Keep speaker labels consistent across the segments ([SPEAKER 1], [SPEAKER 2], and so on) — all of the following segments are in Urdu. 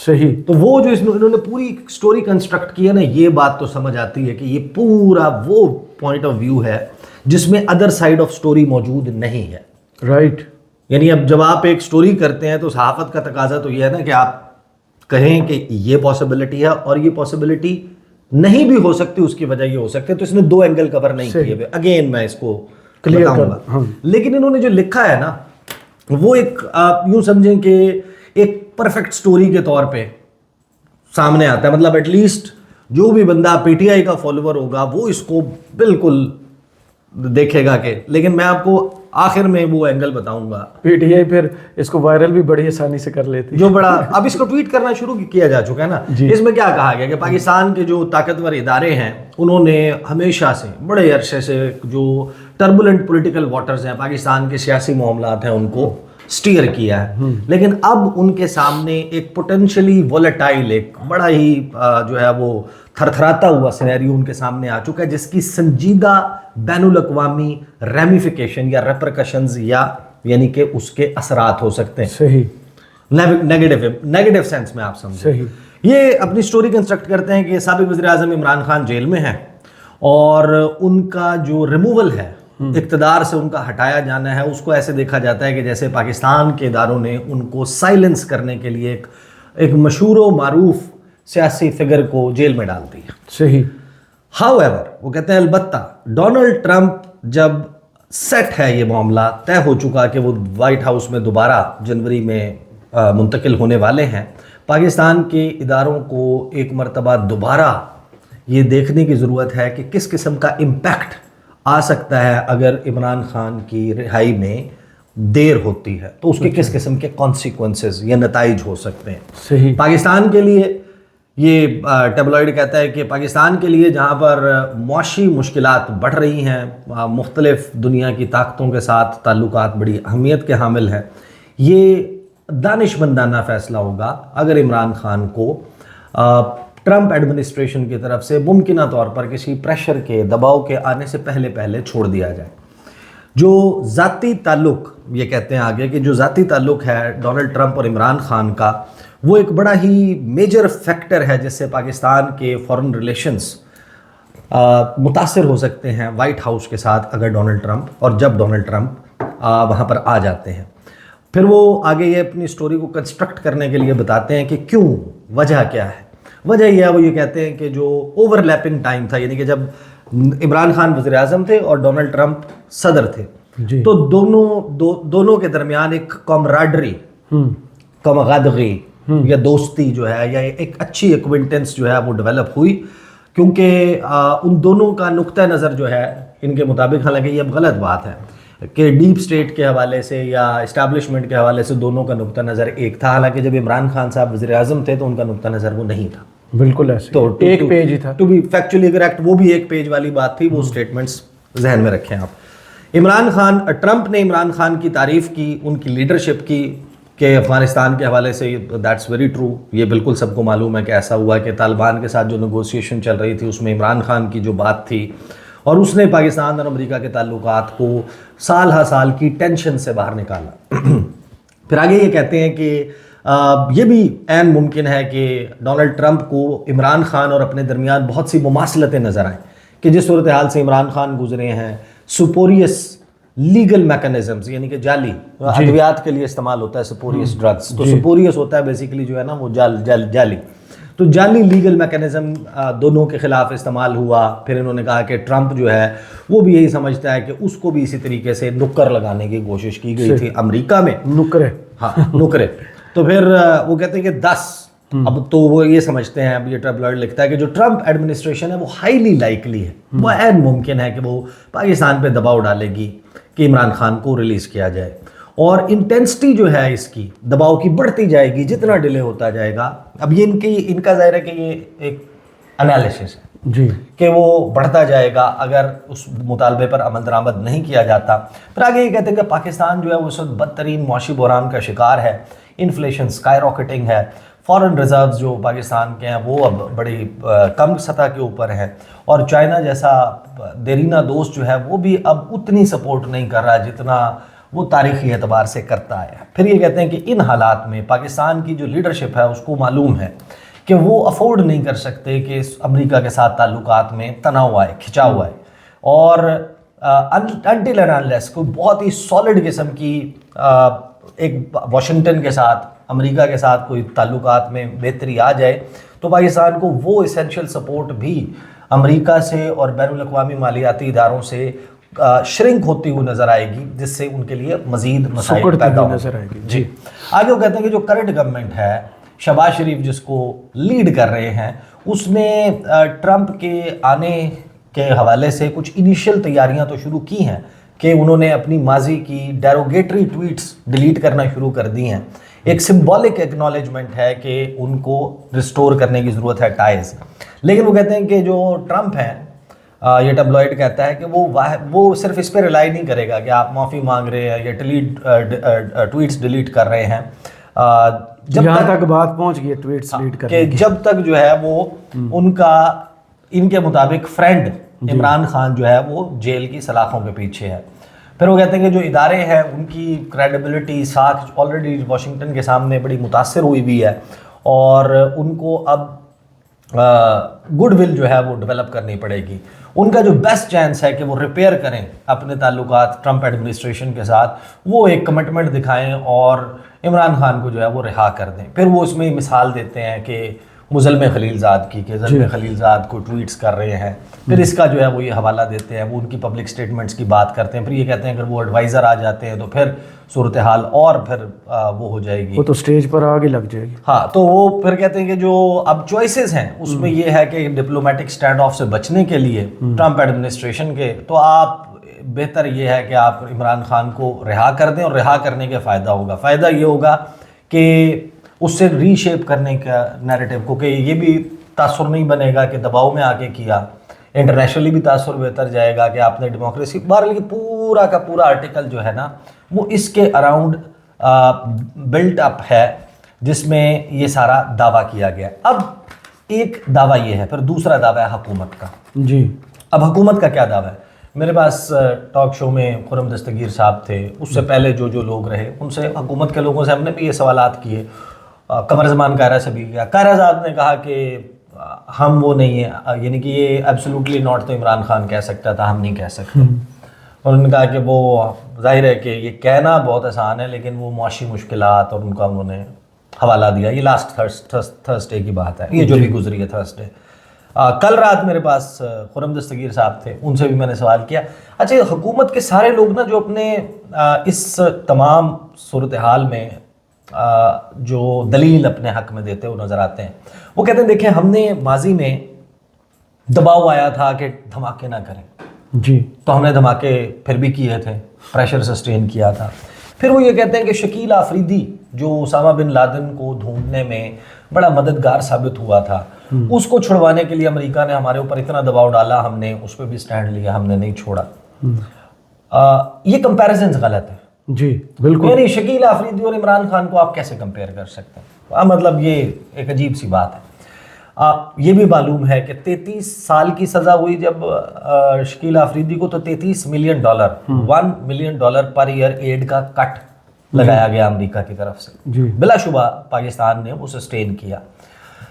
[SPEAKER 1] صحیح.
[SPEAKER 2] تو وہ جو انہوں نے پوری سٹوری کنسٹرکٹ کی ہے نا, یہ بات تو سمجھ آتی ہے کہ یہ پورا وہ پوائنٹ آف ویو ہے جس میں ادر سائڈ آف سٹوری موجود نہیں ہے.
[SPEAKER 1] رائٹ.
[SPEAKER 2] یعنی اب جب آپ ایک سٹوری کرتے ہیں تو صحافت کا تقاضا تو یہ ہے نا کہ آپ کہیں کہ یہ پاسبلٹی ہے اور یہ پاسبلٹی نہیں بھی ہو سکتی, اس کی وجہ یہ ہو سکتی ہے. تو اس نے 2 اینگل کور نہیں کیے ہوئے. اگین میں اس کو
[SPEAKER 1] کلیئر
[SPEAKER 2] بتاؤں گا, لیکن انہوں نے جو لکھا ہے نا وہ ایک آپ یوں سمجھیں کہ ایک پرفیکٹ سٹوری کے طور پہ سامنے آتا ہے. مطلب ایٹ لیسٹ جو بھی بندہ پی ٹی آئی کا فالوور ہوگا وہ اس کو بالکل دیکھے گا کہ, لیکن میں آپ کو آخر میں وہ اینگل بتاؤں گا.
[SPEAKER 1] پی ٹی آئی پھر اس کو وائرل بھی بڑی آسانی سے کر لیتی,
[SPEAKER 2] جو بڑا اب اس کو ٹویٹ کرنا شروع کیا جا چکا ہے نا. اس میں کیا کہا گیا کہ پاکستان کے جو طاقتور ادارے ہیں انہوں نے ہمیشہ سے بڑے عرصے سے جو ٹربولنٹ پولیٹیکل واٹرز ہیں, پاکستان کے سیاسی معاملات ہیں, ان کو سٹیئر کیا ہے. لیکن اب ان کے سامنے ایک پوٹینشلی وولیٹائل, ایک بڑا ہی جو ہے وہ تھرتھراتا ہوا سینیریو ان کے سامنے آ چکا ہے جس کی سنجیدہ بین الاقوامی ریمیفیکیشن یا ریپرکشنز یا یعنی کہ اس کے اثرات ہو سکتے ہیں.
[SPEAKER 1] صحیح.
[SPEAKER 2] نیگیٹو سینس میں آپ سمجھیں. یہ اپنی سٹوری کنسٹرکٹ کرتے ہیں کہ سابق وزیر اعظم عمران خان جیل میں ہیں اور ان کا جو ریموول ہے, اقتدار سے ان کا ہٹایا جانا ہے, اس کو ایسے دیکھا جاتا ہے کہ جیسے پاکستان کے اداروں نے ان کو سائلنس کرنے کے لیے ایک مشہور و معروف سیاسی فگر کو جیل میں ڈال دیا.
[SPEAKER 1] صحیح.
[SPEAKER 2] However, وہ کہتے ہیں البتہ ڈونلڈ ٹرمپ جب سیٹ ہے, یہ معاملہ طے ہو چکا کہ وہ وائٹ ہاؤس میں دوبارہ جنوری میں منتقل ہونے والے ہیں, پاکستان کے اداروں کو ایک مرتبہ دوبارہ یہ دیکھنے کی ضرورت ہے کہ کس قسم کا امپیکٹ آ سکتا ہے اگر عمران خان کی رہائی میں دیر ہوتی ہے, تو اس کے کس قسم کے کانسیکوینسز یا نتائج ہو سکتے ہیں.
[SPEAKER 1] صحیح.
[SPEAKER 2] پاکستان کے لیے یہ ٹیبلوئڈ کہتا ہے کہ پاکستان کے لیے جہاں پر معاشی مشکلات بڑھ رہی ہیں, مختلف دنیا کی طاقتوں کے ساتھ تعلقات بڑی اہمیت کے حامل ہیں, یہ دانشمندانہ فیصلہ ہوگا اگر عمران خان کو ٹرمپ ایڈمنسٹریشن کی طرف سے ممکنہ طور پر کسی پریشر کے دباؤ کے آنے سے پہلے چھوڑ دیا جائے. جو ذاتی تعلق, یہ کہتے ہیں آگے کہ جو ذاتی تعلق ہے ڈونلڈ ٹرمپ اور عمران خان کا, وہ ایک بڑا ہی میجر فیکٹر ہے جس سے پاکستان کے فارن ریلیشنز متاثر ہو سکتے ہیں وائٹ ہاؤس کے ساتھ اگر ڈونلڈ ٹرمپ, اور جب ڈونلڈ ٹرمپ وہاں پر آ جاتے ہیں. پھر وہ آگے یہ اپنی سٹوری کو کنسٹرکٹ کرنے کے لیے بتاتے ہیں کہ کیوں, وجہ کیا ہے. وجہ یہ ہے, وہ یہ کہتے ہیں کہ جو اوور لیپنگ ٹائم تھا, یعنی کہ جب عمران خان وزیر اعظم تھے اور ڈونلڈ ٹرمپ صدر تھے, تو دونوں کے درمیان ایک کامراڈری, کمغادغی یا دوستی جو ہے, یا ایک اچھی ایکوینٹنس جو ہے وہ ڈیولپ ہوئی, کیونکہ ان دونوں کا نقطہ نظر جو ہے ان کے مطابق, حالانکہ یہ اب غلط بات ہے کہ ڈیپ سٹیٹ کے حوالے سے یا اسٹیبلشمنٹ کے حوالے سے دونوں کا نقطہ نظر ایک تھا, حالانکہ جب عمران خان صاحب وزیر اعظم تھے تو ان کا نقطہ نظر وہ نہیں تھا.
[SPEAKER 1] بالکل ایسے, تو ایک پیج ہی تھا. ٹو
[SPEAKER 2] بی فیکچولی کریکٹ, وہ بھی ایک پیج والی بات تھی. وہ سٹیٹمنٹس ذہن میں رکھیں آپ. ٹرمپ نے عمران خان کی تعریف کی, ان کی لیڈرشپ کی کہ افغانستان کے حوالے سے, دیٹس ویری ٹرو, یہ بالکل سب کو معلوم ہے کہ ایسا ہوا کہ طالبان کے ساتھ جو نیگوسیشن چل رہی تھی اس میں عمران خان کی جو بات تھی, اور اس نے پاکستان اور امریکہ کے تعلقات کو سال ہا سال کی ٹینشن سے باہر نکالا. پھر آگے یہ کہتے ہیں کہ یہ بھی عین ممکن ہے کہ ڈونلڈ ٹرمپ کو عمران خان اور اپنے درمیان بہت سی مماثلتیں نظر آئیں, کہ جس صورتحال سے عمران خان گزرے ہیں, سپوریس لیگل میکانزمز, یعنی کہ جعلی ادویات کے لیے استعمال ہوتا ہے سپوریس ڈرگز, تو سپوریس ہوتا ہے بیسیکلی جو ہے نا وہ جعلی, تو جعلی لیگل میکانزم دونوں کے خلاف استعمال ہوا. پھر انہوں نے کہا کہ ٹرمپ جو ہے وہ بھی یہی سمجھتا ہے کہ اس کو بھی اسی طریقے سے نکر لگانے کی کوشش کی گئی تھی امریکہ میں. نکرے. تو پھر وہ کہتے ہیں کہ 10, اب تو وہ یہ سمجھتے ہیں, اب یہ ٹیبلوئڈ لکھتا ہے کہ جو ٹرمپ ایڈمنسٹریشن ہے وہ ہائیلی لائکلی ہے, وہ عین ممکن ہے کہ وہ پاکستان پہ دباؤ ڈالے گی کہ عمران خان کو ریلیز کیا جائے, اور انٹینسٹی جو ہے اس کی دباؤ کی بڑھتی جائے گی جتنا ڈیلے ہوتا جائے گا. اب یہ ان کا ظاہر ہے کہ یہ ایک انالیسس ہے کہ وہ بڑھتا جائے گا اگر اس مطالبے پر عمل درآمد نہیں کیا جاتا. پھر آگے یہ کہتے ہیں کہ پاکستان جو ہے وہ اس وقت بدترین معاشی بحران کا شکار ہے, انفلیشن اسکائی راکٹنگ ہے, فارن ریزروز جو پاکستان کے ہیں وہ اب بڑی کم سطح کے اوپر ہیں, اور چائنا جیسا دیرینہ دوست جو ہے وہ بھی اب اتنی سپورٹ نہیں کر رہا جتنا وہ تاریخی اعتبار سے کرتا ہے. پھر یہ کہتے ہیں کہ ان حالات میں پاکستان کی جو لیڈرشپ ہے اس کو معلوم ہے کہ وہ افورڈ نہیں کر سکتے کہ امریکہ کے ساتھ تعلقات میں تناؤ آئے, کھچاؤ آئے, اور انٹل اینڈ انلیس کوئی بہت ہی سالڈ قسم کی ایک واشنگٹن کے ساتھ امریکہ کے ساتھ کوئی تعلقات میں بہتری آ جائے تو پاکستان کو وہ اسینشیل سپورٹ بھی امریکہ سے اور بین الاقوامی مالیاتی اداروں سے شرنک ہوتی ہوئی نظر آئے گی, جس سے ان کے لیے مزید مسائل پیدا نظر آئے گی. جی آگے وہ کہتے ہیں کہ جو کرنٹ گورنمنٹ ہے, شہباز شریف جس کو لیڈ کر رہے ہیں, اس نے ٹرمپ کے آنے کے حوالے سے کچھ انیشیل تیاریاں تو شروع کی ہیں کہ انہوں نے اپنی ماضی کی ڈیروگیٹری ٹویٹس ڈیلیٹ کرنا شروع کر دی ہیں. ایک سمبولک ایکنالجمنٹ ہے کہ ان کو ریسٹور کرنے کی ضرورت ہے ٹائز. لیکن وہ کہتے ہیں کہ جو ٹرمپ ہیں, یہ ٹیبلوئڈ کہتا ہے کہ وہ صرف اس پہ ریلائی نہیں کرے گا کہ آپ معافی مانگ رہے ہیں یا ٹویٹس ڈیلیٹ کر رہے ہیں,
[SPEAKER 1] جہاں تک بات پہنچ گئی ٹویٹس ڈیلیٹ کرنے کی,
[SPEAKER 2] جب تک جو ہے وہ ان کا ان کے مطابق فرینڈ عمران خان جو ہے وہ جیل کی سلاخوں کے پیچھے ہے. پھر وہ کہتے ہیں کہ جو ادارے ہیں ان کی کریڈیبلٹی ساکھ آلریڈی واشنگٹن کے سامنے بڑی متاثر ہوئی بھی ہے, اور ان کو اب گڈ ول جو ہے وہ ڈیولپ کرنی پڑے گی. ان کا جو بیسٹ چانس ہے کہ وہ ریپیئر کریں اپنے تعلقات ٹرمپ ایڈمنسٹریشن کے ساتھ, وہ ایک کمٹمنٹ دکھائیں اور عمران خان کو جو ہے وہ رہا کر دیں. پھر وہ اس میں مثال دیتے ہیں کہ مظلم خلیلزاد کی, کہ ظلم خلیلزاد کو ٹویٹس کر رہے ہیں, پھر اس کا جو ہے وہ یہ حوالہ دیتے ہیں, وہ ان کی پبلک سٹیٹمنٹس کی بات کرتے ہیں. پھر یہ کہتے ہیں اگر وہ ایڈوائزر آ جاتے ہیں تو پھر صورتحال اور پھر وہ ہو جائے گی,
[SPEAKER 1] وہ تو سٹیج پر آگے لگ جائے گی.
[SPEAKER 2] ہاں, تو وہ پھر کہتے ہیں کہ جو اب چوائسیز ہیں اس میں یہ ہے کہ ڈپلومیٹک سٹینڈ آف سے بچنے کے لیے ٹرمپ ایڈمنسٹریشن کے, تو آپ بہتر یہ ہے کہ آپ عمران خان کو رہا کر دیں, اور رہا کرنے کے فائدہ ہوگا. فائدہ یہ ہوگا کہ اس سے ری شیپ کرنے کا نیریٹو کو, کہ یہ بھی تاثر نہیں بنے گا کہ دباؤ میں آ کے کیا, انٹرنیشنلی بھی تاثر بہتر جائے گا کہ آپ نے ڈیموکریسی. بہرحال یہ پورا کا پورا آرٹیکل جو ہے نا وہ اس کے اراؤنڈ بلٹ اپ ہے, جس میں یہ سارا دعویٰ کیا گیا. اب ایک دعویٰ یہ ہے, پھر دوسرا دعویٰ ہے حکومت کا.
[SPEAKER 1] جی,
[SPEAKER 2] اب حکومت کا کیا دعویٰ ہے؟ میرے پاس ٹاک شو میں خرم دستگیر صاحب تھے, اس سے پہلے جو لوگ رہے ان سے, حکومت کے لوگوں سے ہم نے بھی یہ سوالات کیے. قمر زمان قاہرہ سے بھی کیا. قاہرہ صاحب نے کہا کہ ہم وہ نہیں ہیں, یعنی کہ یہ ایبسولوٹلی ناٹ تو عمران خان کہہ سکتا تھا, ہم نہیں کہہ سکتے. اور انہوں نے کہا کہ وہ ظاہر ہے کہ یہ کہنا بہت آسان ہے, لیکن وہ معاشی مشکلات اور ان کا انہوں نے حوالہ دیا. یہ لاسٹ تھرسڈے کی بات ہے, یہ جو بھی گزری ہے تھرسڈے. کل رات میرے پاس خرم دستگیر صاحب تھے, ان سے بھی میں نے سوال کیا. اچھا, حکومت کے سارے لوگ نا جو اپنے اس تمام صورتحال میں جو دلیل اپنے حق میں دیتے ہوئے نظر آتے ہیں, وہ کہتے ہیں دیکھیں ہم نے ماضی میں دباؤ آیا تھا کہ دھماکے نہ کریں,
[SPEAKER 1] جی,
[SPEAKER 2] تو ہم نے دھماکے پھر بھی کیے تھے, پریشر سسٹین کیا تھا. پھر وہ یہ کہتے ہیں کہ شکیل آفریدی جو اسامہ بن لادن کو ڈھونڈنے میں بڑا مددگار ثابت ہوا تھا, اس کو چھڑوانے کے لیے امریکہ نے ہمارے اوپر اتنا دباؤ ڈالا, ہم نے اس پہ بھی سٹینڈ لیا, ہم نے نہیں چھوڑا. یہ کمپیریزنز غلط ہے.
[SPEAKER 1] جی بالکل,
[SPEAKER 2] یعنی شکیل آفریدی اور عمران خان کو آپ کیسے کمپیئر کر سکتے ہیں؟ مطلب یہ ایک عجیب سی بات ہے. یہ بھی معلوم ہے کہ 33 سال کی سزا ہوئی جب شکیل آفریدی کو, تو $33 ملین $1 ملین پر ایئر ایڈ کا کٹ لگایا گیا امریکہ کی طرف سے. بلا شبہ پاکستان نے وہ سسٹین کیا.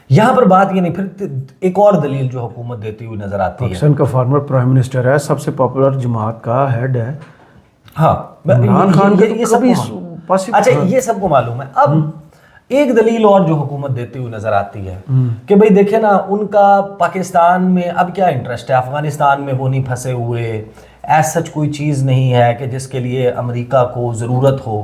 [SPEAKER 2] یہاں پر بات یہ نہیں, پھر ایک اور دلیل جو حکومت دیتی ہوئی نظر آتی ہے,
[SPEAKER 1] پاکستان کا فارمر پرائم منسٹر ہے, سب سے پاپولر جماعت کا ہیڈ ہے.
[SPEAKER 2] ہاں,
[SPEAKER 1] عمران خان
[SPEAKER 2] یہ سب اچھا یہ سب کو معلوم ہے. اب ایک دلیل اور جو حکومت دیتی ہوئی نظر آتی ہے کہ بھئی دیکھیں نا, ان کا پاکستان میں اب کیا انٹرسٹ ہے, افغانستان میں وہ نہیں پھنسے ہوئے, ایز سچ کوئی چیز نہیں ہے کہ جس کے لیے امریکہ کو ضرورت ہو.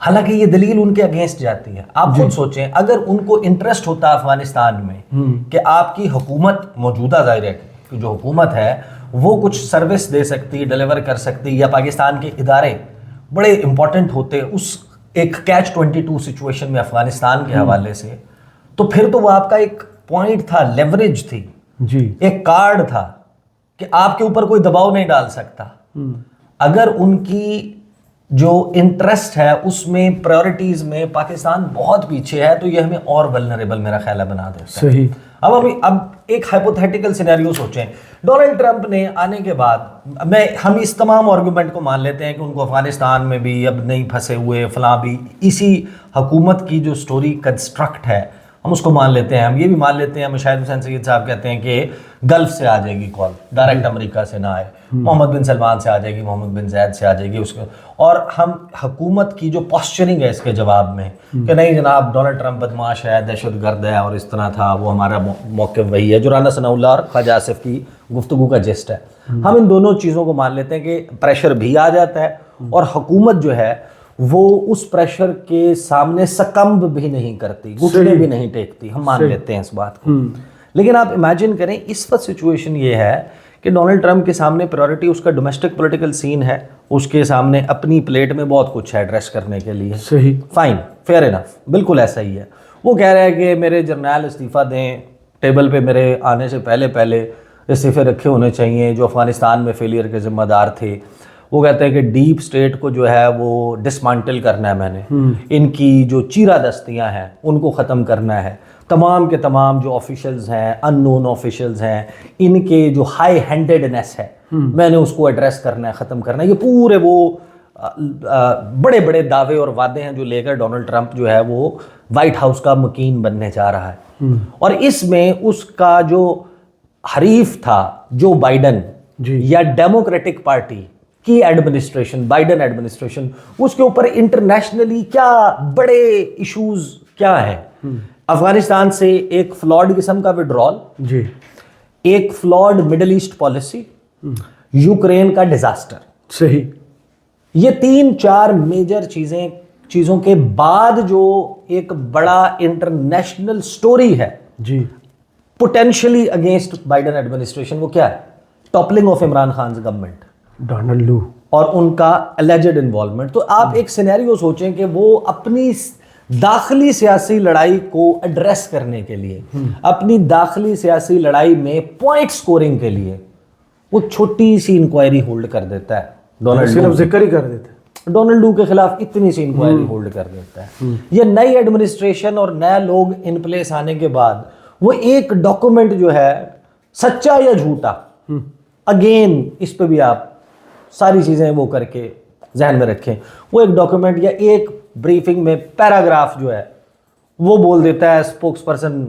[SPEAKER 2] حالانکہ یہ دلیل ان کے اگینسٹ جاتی ہے. آپ خود سوچیں, اگر ان کو انٹرسٹ ہوتا افغانستان میں کہ آپ کی حکومت موجودہ, ظاہر ہے کہ جو حکومت ہے وہ کچھ سروس دے سکتی, ڈیلیور کر سکتی, یا پاکستان کے ادارے بڑے امپورٹنٹ ہوتے اس ایک کیچ 22 سچویشن میں افغانستان کے حوالے سے, تو پھر تو وہ آپ کا ایک پوائنٹ تھا, لیوریج تھی, ایک کارڈ تھا کہ آپ کے اوپر کوئی دباؤ نہیں ڈال سکتا. اگر ان کی جو انٹرسٹ ہے اس میں پرائورٹیز میں پاکستان بہت پیچھے ہے, تو یہ ہمیں اور ولنریبل میرا خیال ہے بنا دیتا ہے.
[SPEAKER 1] صحیح.
[SPEAKER 2] اب ایک ہائپوتھیٹیکل سینیریو سوچیں, ڈونلڈ ٹرمپ نے آنے کے بعد, ہم اس تمام آرگومنٹ کو مان لیتے ہیں کہ ان کو افغانستان میں بھی اب نہیں پھنسے ہوئے فلاں بھی, اسی حکومت کی جو سٹوری کنسٹرکٹ ہے ہم اس کو مان لیتے ہیں. ہم یہ بھی مان لیتے ہیں, مشاہد حسین سید صاحب کہتے ہیں کہ گلف سے آ جائے گی کال, ڈائریکٹ امریکہ سے نہ آئے, محمد بن سلمان سے آ جائے گی, محمد بن زید سے آ جائے گی اس کے, اور ہم حکومت کی جو پوسچرنگ ہے اس کے جواب میں کہ نہیں جناب ڈونلڈ ٹرمپ بدماش ہے, دہشت گرد ہے اور اس طرح تھا, وہ ہمارا موقف وہی ہے جو رانا ثناء اللہ اور خواجہ آصف کی گفتگو کا جسٹ ہے. ہم ان دونوں چیزوں کو مان لیتے ہیں کہ پریشر بھی آ جاتا ہے اور حکومت جو ہے وہ اس پریشر کے سامنے سکمب بھی نہیں کرتی, گھٹنے بھی نہیں ٹیکتی, ہم مان لیتے ہیں اس بات کو. لیکن آپ امیجن کریں اس وقت سچویشن یہ ہے کہ ڈونلڈ ٹرمپ کے سامنے پرائورٹی اس کا ڈومیسٹک پولیٹیکل سین ہے, اس کے سامنے اپنی پلیٹ میں بہت کچھ ہے ایڈریس کرنے کے لیے.
[SPEAKER 1] صحیح,
[SPEAKER 2] فائن, فیئر انف, بالکل ایسا ہی ہے. وہ کہہ رہا ہے کہ میرے جرنیل استعفیٰ دیں, ٹیبل پہ میرے آنے سے پہلے استعفے رکھے ہونے چاہیے جو افغانستان میں فیلئر کے ذمہ دار تھے. وہ کہتے ہیں کہ ڈیپ سٹیٹ کو جو ہے وہ ڈسمانٹل کرنا ہے میں نے, ان کی جو چیرہ دستیاں ہیں ان کو ختم کرنا ہے, تمام کے تمام جو آفیشلز ہیں, ان نون آفیشلز ہیں, ان کے جو ہائی ہینڈیڈنیس ہے میں نے اس کو ایڈریس کرنا ہے, ختم کرنا ہے. یہ پورے وہ بڑے بڑے دعوے اور وعدے ہیں جو لے کر ڈونلڈ ٹرمپ جو ہے وہ وائٹ ہاؤس کا مکین بننے جا رہا ہے. اور اس میں اس کا جو حریف تھا جو بائیڈن یا ڈیموکریٹک پارٹی کی ایڈمنسٹریشن, بائیڈن ایڈمنسٹریشن, اس کے اوپر انٹرنیشنلی کیا بڑے ایشوز کیا ہیں. افغانستان سے ایک فلاڈ قسم کا وڈرال,
[SPEAKER 1] جی,
[SPEAKER 2] ایک flawed middle east policy, Ukraine کا ڈیزاسٹر.
[SPEAKER 1] صحیح.
[SPEAKER 2] یہ 3-4 میجر چیزوں کے بعد جو ایک بڑا انٹرنیشنل سٹوری ہے
[SPEAKER 1] جی
[SPEAKER 2] پوٹینشلی اگینسٹ بائیڈن ایڈمنسٹریشن, وہ کیا ہے؟ Toppling of Imran Khan's government,
[SPEAKER 1] Donald Lu
[SPEAKER 2] اور ان کا اللیجڈ انوالومنٹ. تو آپ ایک سینیریو سوچیں کہ وہ اپنی داخلی سیاسی لڑائی کو ایڈریس کرنے کے لیے, اپنی داخلی سیاسی لڑائی میں پوائنٹ سکورنگ کے لیے وہ چھوٹی سی انکوائری ہولڈ کر دیتا ہے.
[SPEAKER 1] صرف ذکر ہی کر دیتے ہیں
[SPEAKER 2] ڈونلڈ لو کے خلاف اتنی سی انکوائری ہولڈ کر دیتا ہے. یہ نئی ایڈمنسٹریشن اور نئے لوگ ان پلیس آنے کے بعد وہ ایک ڈاکومنٹ جو ہے سچا یا جھوٹا, اگین اس پہ بھی آپ ساری چیزیں وہ کر کے ذہن میں رکھیں, وہ ایک ڈاکومنٹ یا ایک بریفنگ میں پیراگراف جو ہے وہ بول دیتا ہے اسپوکس پرسن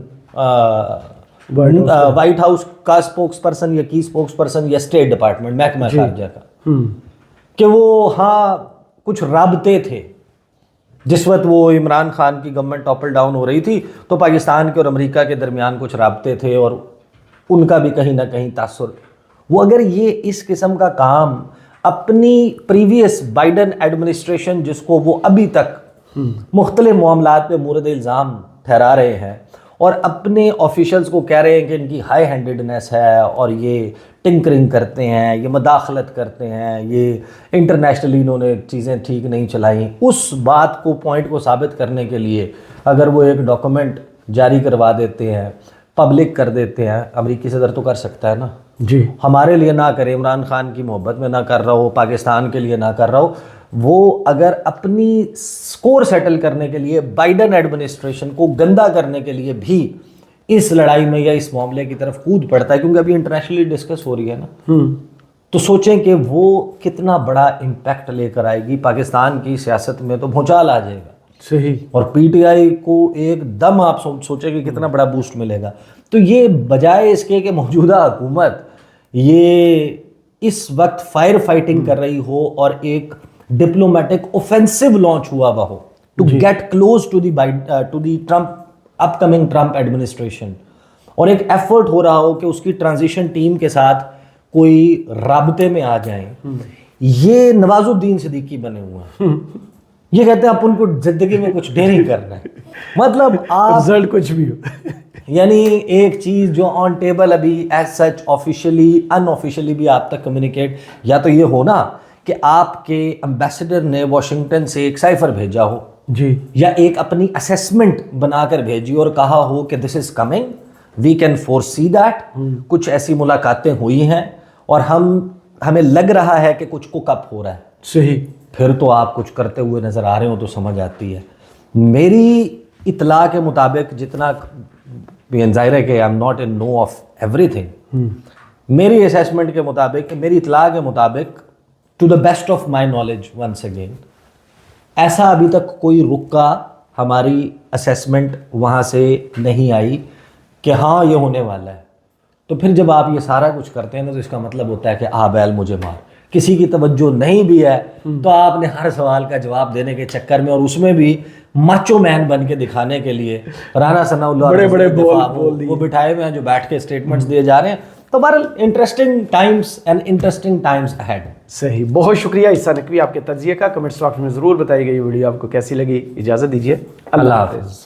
[SPEAKER 2] وائٹ ہاؤس کا اسپوکس پرسن یا کی اسپوکس پرسن یا اسٹیٹ ڈپارٹمنٹ محکمہ خارجہ کا, کہ وہ ہاں کچھ رابطے تھے جس وقت وہ عمران خان کی گورنمنٹ ٹاپل ڈاؤن ہو رہی تھی تو پاکستان کے اور امریکہ کے درمیان کچھ رابطے تھے اور ان کا بھی کہیں نہ کہیں تاثر. وہ اگر یہ اس قسم کا کام اپنی پریویس بائیڈن ایڈمنسٹریشن جس کو وہ ابھی تک مختلف معاملات پہ مورد الزام ٹھہرا رہے ہیں اور اپنے آفیشلز کو کہہ رہے ہیں کہ ان کی ہائی ہینڈیڈنیس ہے اور یہ ٹنکرنگ کرتے ہیں, یہ مداخلت کرتے ہیں, یہ انٹرنیشنلی انہوں نے چیزیں ٹھیک نہیں چلائیں, اس بات کو پوائنٹ کو ثابت کرنے کے لیے اگر وہ ایک ڈاکومنٹ جاری کروا دیتے ہیں, پبلک کر دیتے ہیں, امریکی صدر تو کر سکتا ہے نا,
[SPEAKER 1] جی,
[SPEAKER 2] ہمارے لیے نہ کرے, عمران خان کی محبت میں نہ کر رہا ہو, پاکستان کے لیے نہ کر رہا ہو, وہ اگر اپنی سکور سیٹل کرنے کے لیے بائیڈن ایڈمنسٹریشن کو گندا کرنے کے لیے بھی اس لڑائی میں یا اس معاملے کی طرف کود پڑتا ہے, کیونکہ ابھی انٹرنیشنلی ڈسکس ہو رہی ہے نا, تو سوچیں کہ وہ کتنا بڑا امپیکٹ لے کر آئے گی پاکستان کی سیاست میں, تو بھونچال آ جائے گا.
[SPEAKER 1] صحیح.
[SPEAKER 2] اور پی ٹی آئی کو ایک دم آپ سوچیں کہ کتنا بڑا بوسٹ ملے گا. تو یہ بجائے اس کے کہ موجودہ حکومت یہ اس وقت فائر فائٹنگ کر رہی ہو اور ایک ڈپلومیٹک اوفینسو لانچ ہوا ہوا ہو to get close to the Trump upcoming Trump administration, اور ایک ایفرٹ ہو رہا ہو کہ اس کی ٹرانزیشن ٹیم کے ساتھ کوئی رابطے میں آ جائیں. یہ نواز الدین صدیقی بنے ہوئے ہیں, یہ کہتے ہیں اپن کو زندگی میں کچھ نہیں کرنا ہے, مطلب آپ
[SPEAKER 1] رزلٹ کچھ بھی ہو,
[SPEAKER 2] یعنی ایک چیز جو آن ٹیبل ابھی ایز سچ آفیشلی ان آفیشلی بھی آپ تک کمیونیکیٹ, یا تو یہ ہونا کہ آپ کے امبیسڈر نے واشنگٹن سے ایک سائفر بھیجا ہو,
[SPEAKER 1] جی,
[SPEAKER 2] یا ایک اپنی اسیسمنٹ بنا کر بھیجی اور کہا ہو کہ this is coming, we can foresee that, کچھ ایسی ملاقاتیں ہوئی ہیں اور ہمیں لگ رہا ہے کہ کچھ کوک اپ ہو رہا ہے.
[SPEAKER 1] صحیح.
[SPEAKER 2] پھر تو آپ کچھ کرتے ہوئے نظر آ رہے ہو تو سمجھ آتی ہے. میری اطلاع کے مطابق جتنا ظاہر ہے کہ I am not in know of ایوری تھنگ, میری اسیسمنٹ کے مطابق, میری اطلاع کے مطابق, to the best of my knowledge once again, ایسا ابھی تک کوئی رکا ہماری اسیسمنٹ وہاں سے نہیں آئی کہ ہاں یہ ہونے والا ہے. تو پھر جب آپ یہ سارا کچھ کرتے ہیں نا تو اس کا مطلب ہوتا ہے کہ بیل مجھے مار. کسی کی توجہ نہیں بھی ہے تو آپ نے ہر سوال کا جواب دینے کے چکر میں, اور اس میں بھی ماچو مین بن کے دکھانے کے لیے رانا ثناء اللہ
[SPEAKER 1] بڑے بڑے بول
[SPEAKER 2] وہ بٹھائے ہوئے ہیں جو بیٹھ کے اسٹیٹمنٹس دیے جا رہے ہیں. تو بہرحال interesting Times and interesting Times ahead.
[SPEAKER 1] صحیح, بہت شکریہ عیسیٰ نقوی آپ کے تجزیے کا. کمنٹس باکس میں ضرور بتائیے گا یہ ویڈیو آپ کو کیسی لگی. اجازت دیجیے, اللہ حافظ.